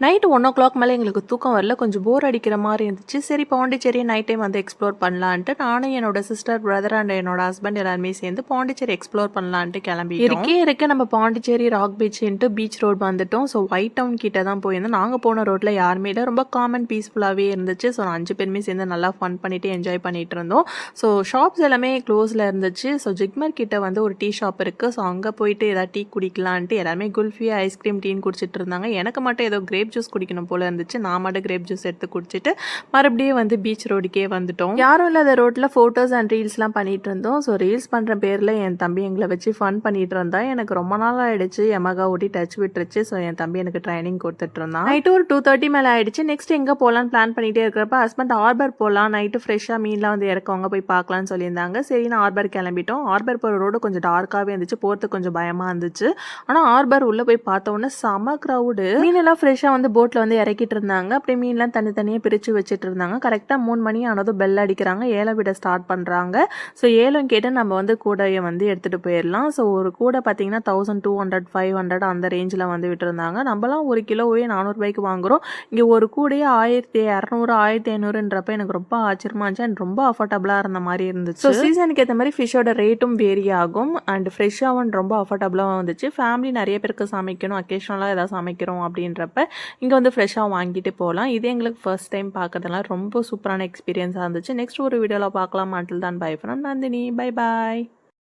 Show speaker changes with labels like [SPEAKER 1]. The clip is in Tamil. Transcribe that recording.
[SPEAKER 1] நைட்டு 1:00 மேலே எங்களுக்கு தூக்கம் வரல, கொஞ்சம் போர் அடிக்கிற மாதிரி இருந்துச்சு. சரி பாண்டிச்சேரி நைட் டைம் வந்து எக்ஸ்ப்ளோர் பண்ணலான்ட்டு நானும் என்னோட சிஸ்டர், பிரதர் அண்ட் என்னோட ஹஸ்பண்ட் எல்லாருமே சேர்ந்து பாண்டிச்சேரி எக்ஸ்ப்ளோர் பண்ணலான்ட்டு கிளம்பிட்டோம். இருக்க நம்ம பாண்டிச்சேரி ராக் பீச்ன்ட்டு பீச் ரோட் வந்துட்டோம். ஸோ ஒயிட் டவுன் கிட்ட தான் போயிருந்தோம். நாங்கள் போன ரோட்டில் யாருமே இல்லை, ரொம்ப காமன் பீஸ்ஃபுல்லாகவே இருந்துச்சு. ஸோ 5 பேருமே சேர்ந்து நல்லா ஃபன் பண்ணிட்டு என்ஜாய் பண்ணிட்டு இருந்தோம். ஸோ ஷாப்ஸ் எல்லாமே க்ளோஸில் இருந்துச்சு. ஸோ ஜிக்மர் கிட்ட வந்து ஒரு டீ ஷாப் இருக்குது. ஸோ அங்கே போயிட்டு ஏதாவது டீ குடிக்கலான்ட்டு எல்லாருமே குல்ஃபி, ஐஸ்கிரீம், டீன்னு குடிச்சிட்டு இருந்தாங்க. எனக்கு மட்டும் ஏதோ கிரேப் ஜூஸ் குடிக்கணும் போல இருந்துச்சு. நான் மட்டும் கிரேப் ஜூஸ் எடுத்து குடிச்சிட்டு மறுபடியும் வந்து பீச் ரோடுக்கே வந்துட்டோம். யாரும் இல்லாத ரோட்டில் ஃபோட்டோஸ் அண்ட் ரீல்ஸ்லாம் பண்ணிட்டு இருந்தோம். ஸோ ரீல்ஸ் பண்ணுற பேரில் என் தம்பி எங்களை வச்சு ஃபன் பண்ணிட்டு இருந்தா. எனக்கு ரொம்ப நாள் ஆயிடுச்சு எமகா ஓட்டி டச் விட்டுருச்சு. ஸோ என் தம்பி எனக்கு ட்ரைனிங் கொடுத்துட்டு இருந்தான். நைட்டு ஒரு 2:30 மேலே ஆயிடுச்சு. நெக்ஸ்ட் எங்கே போகலான்னு பிளான் பண்ணிகிட்டே இருக்கிறப்ப ஹஸ்பண்ட் ஆர்பர் போகலாம், நைட்டு ஃப்ரெஷ்ஷாக மீன்லாம் வந்து இறக்கவங்க போய் பார்க்கலான்னு சொல்லியிருந்தாங்க. சரின்னு ஆர்பர் கிளம்பிட்டோம். ஆர்பர் போகிற ரோடு கொஞ்சம் டார்க்காகவே இருந்துச்சு, போகிறதுக்கு கொஞ்சம் பயமாக இருந்துச்சு. ஆனால் ஆர்பர் உள்ளே போய் பார்த்த உடனே செம க்ரௌடு. மீனெல்லாம் ஃப்ரெஷ்ஷாக வந்து போட்டில் வந்து இறக்கிட்டு இருந்தாங்க. அப்படியே மீன்லாம் தனித்தனியாக பிரித்து வச்சுட்டு இருந்தாங்க. கரெக்டாக 3 மணி ஆனதும் பெல் அடிக்கிறாங்க, ஏலம் விட ஸ்டார்ட் பண்ணுறாங்க. ஸோ ஏலம் கேட்டு நம்ம வந்து கூடையை வந்து எடுத்துகிட்டு போயிடலாம். ஸோ ஒரு கூடை பார்த்தீங்கன்னா 1200, 500 அந்த ரேஞ்சில் வந்து விட்டுருந்தாங்க. நம்மலாம் ஒரு கிலோவே 400 ரூபாய்க்கு வாங்குகிறோம். இங்கே ஒரு கூடையே 1200, 1500ன்றப்ப எனக்கு ரொம்ப ஆச்சரியமா இருந்துச்சு அண்ட் ரொம்ப அஃபோர்டபுளாக இருந்த மாதிரி இருந்துச்சு. ஸோ சீசனுக்கு ஏற்ற மாதிரி ஃபிஷ்ஷோட ரேட்டும் வேரி ஆகும் அண்ட் ஃப்ரெஷ்ஷாகவும் ரொம்ப அஃபோர்டபுளாக வந்துச்சு. ஃபேமிலி நிறைய பேருக்கு சமைக்கணும், அக்கேஷனலாக ஏதாவது சமைக்கிறோம் அப்படின்றப்ப இங்கே வந்து ஃப்ரெஷ்ஷாக வாங்கிட்டு போகலாம். இது எங்களுக்கு ஃபர்ஸ்ட் டைம் பார்க்கறதுனால ரொம்ப சூப்பரான எக்ஸ்பீரியன்ஸாக இருந்துச்சு. நெக்ஸ்ட் ஒரு வீடியோவில் பார்க்கலாம். until then bye from Nandini. Bye bye.